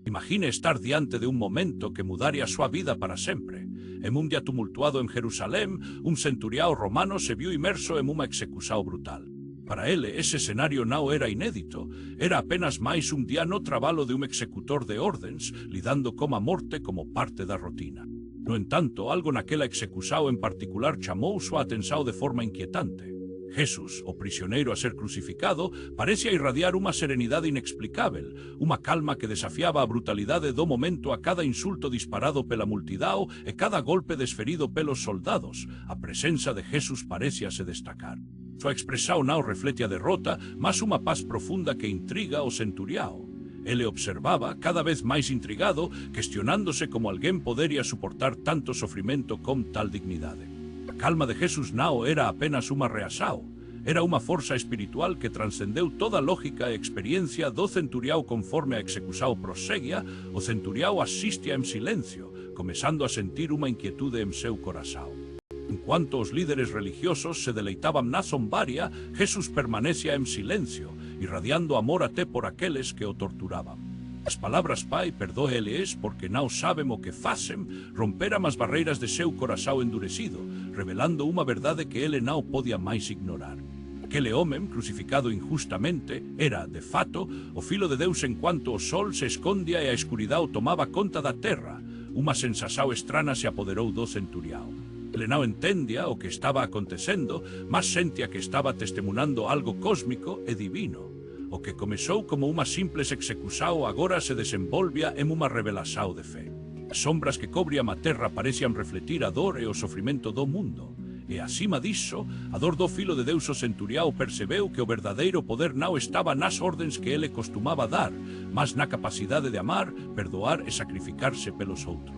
Imagine estar diante de un momento que mudaría súa vida para sempre. En un día tumultuado en Jerusalén, un centuriao romano se viu inmerso en unha execução brutal. Para ele, ese escenario non era inédito, era apenas máis un día no traballo de un executor de ordens, lidando coma morte como parte da rotina. No entanto, algo naquela execução en particular chamou súa atención de forma inquietante. Jesús, o prisioneiro a ser crucificado, parecía irradiar unha serenidade inexplicável, unha calma que desafiaba a brutalidade do momento a cada insulto disparado pela multidao e cada golpe desferido pelos soldados. A presenza de Jesús parecíase destacar. Súa expresión non reflete a derrota, mas unha paz profunda que intriga o centuriao. Ele observaba, cada vez máis intrigado, questionándose como alguén podería suportar tanto sofrimento con tal dignidade. A calma de Jesús non era apenas unha reasao, era unha forza espiritual que transcendeu toda lógica e experiencia do centuriao. Conforme a execução proseguia, o centuriao asistia en silencio, comezando a sentir unha inquietude en seu corazón. En cuanto os líderes religiosos se deleitaban na zombaria, Jesús permanecía en silencio, irradiando amor até por aqueles que o torturaban. As palabras Pai, perdóeles porque non saben o que facen, romperan as barreiras de seu corazón endurecido, revelando unha verdade que ele non podía máis ignorar. Aquele home, crucificado injustamente, era, de fato, o Filo de Deus en cuanto o sol se escondía e a escuridão tomaba conta da terra. Unha sensación estrana se apoderou do centuriao. Ele non entendía o que estaba acontecendo, mas sentía que estaba testemunando algo cósmico e divino. O que comezou como unha simples execução agora se desenvolvia en unha revelación de fe. As sombras que cobrían a terra parecían refletir a dor e o sofrimento do mundo. E acima diso, a dor do Filo de Deus o centuriao percebeu que o verdadeiro poder non estaba nas ordens que ele costumaba dar, mas na capacidade de amar, perdoar e sacrificarse pelos outros.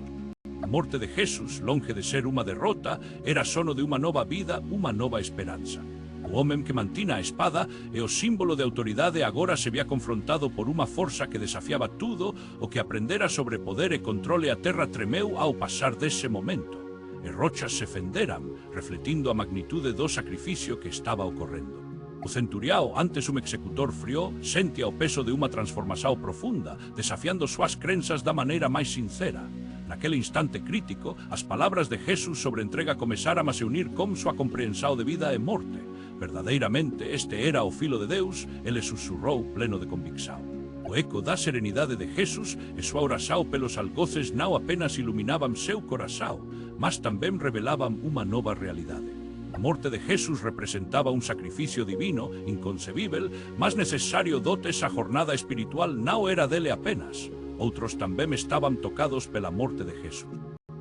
A morte de Jesús, longe de ser unha derrota, era sono de unha nova vida, unha nova esperanza. O home que mantina a espada e o símbolo de autoridade agora se vía confrontado por unha forza que desafiaba tudo o que aprendera sobre poder e controle. A terra tremeu ao pasar dese momento, e rochas se fenderan, refletindo a magnitude do sacrificio que estaba ocorrendo. O centuriao, antes un executor frío, sentía o peso de unha transformación profunda, desafiando súas crenzas da maneira máis sincera. Naquele instante crítico, as palabras de Jesús sobre entrega comezaran a se unir con súa comprensión de vida e morte. Verdadeiramente este era o Filo de Deus, ele susurrou pleno de convicción. O eco da serenidade de Jesús e súa oración pelos algoces non apenas iluminaban seu corazón, mas tamén revelaban unha nova realidade. A morte de Jesús representaba un sacrificio divino, inconcebível, mas necesario dote esa jornada espiritual non era dele apenas. Outros tamén estaban tocados pela morte de Jesús.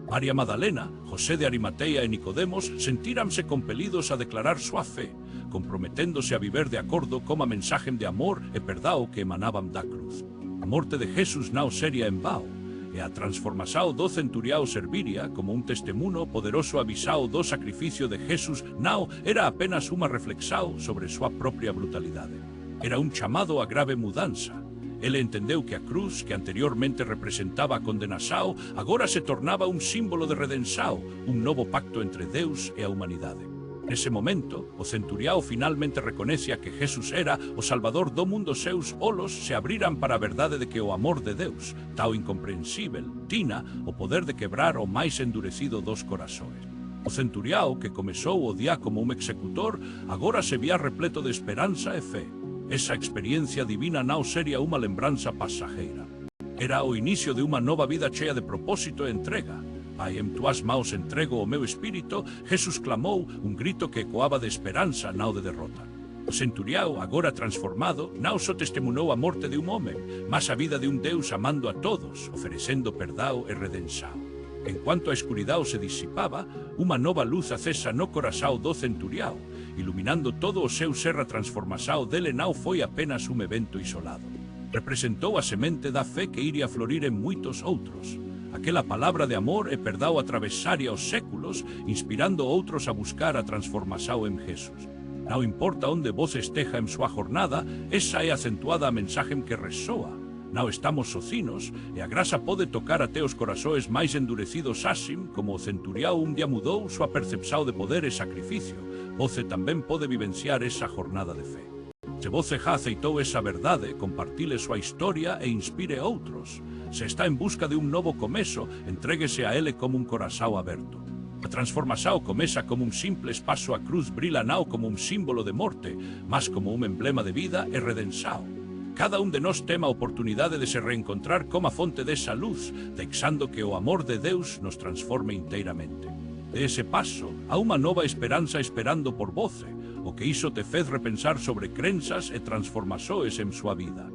María Magdalena, José de Arimatea e Nicodemos sentíranse compelidos a declarar súa fe, comprometéndose a viver de acordo coma mensaje de amor e perdão que emanaban da cruz. A morte de Jesús non sería en vão, e a transformación do centuriao serviría como un testemunho poderoso avisao do sacrificio de Jesús. Non era apenas unha reflexão sobre súa propia brutalidade. Era un chamado a grave mudanza. Ele entendeu que a cruz, que anteriormente representaba a condenación, agora se tornaba un símbolo de redención, un novo pacto entre Deus e a humanidade. Nese momento, o centuriao finalmente reconecía que Jesús era o Salvador do mundo. Seus olos se abriran para a verdade de que o amor de Deus, tão incomprensível, tina o poder de quebrar o máis endurecido dos corazones. O centuriao, que comezou o día como un executor, agora se vía repleto de esperanza e fe. Esa experiencia divina non sería unha lembranza pasajeira. Era o inicio de unha nova vida chea de propósito e entrega. Pai, en tuas maus entrego o meu espírito, Jesús clamou, un grito que ecoaba de esperanza, non de derrota. O centuriao, agora transformado, non só testemunou a morte de un home, mas a vida de un Deus amando a todos, oferecendo perdão e redenção. En cuanto a escuridão se disipaba, unha nova luz acesa no corazón do centuriao, iluminando todo o seu ser. A transformación dele non foi apenas un evento isolado. Representou a semente da fe que iría florir en moitos outros. Aquela palabra de amor e perdão atravesaria os séculos, inspirando outros a buscar a transformación en Jesús. Non importa onde vos esteja en súa jornada, esa é acentuada a mensaje que resoa. Non estamos socinos, e a graça pode tocar até os corazoes máis endurecidos. Asim, como o centuriao un día mudou súa percepción de poder e sacrificio, voce tamén pode vivenciar esa jornada de fe. Se voce já aceitou esa verdade, compartile súa historia e inspire outros. Se está en busca de un novo comezo, entréguese a ele como un corazao aberto. A transformação comeza como un simples paso a cruz, brila nao como un símbolo de morte, mas como un emblema de vida e redenção. Cada un de nós tem a oportunidade de se reencontrar como a fonte desa luz, deixando que o amor de Deus nos transforme inteiramente. De ese paso, há unha nova esperanza esperando por voce, o que iso te fez repensar sobre crenzas e transformações en súa vida.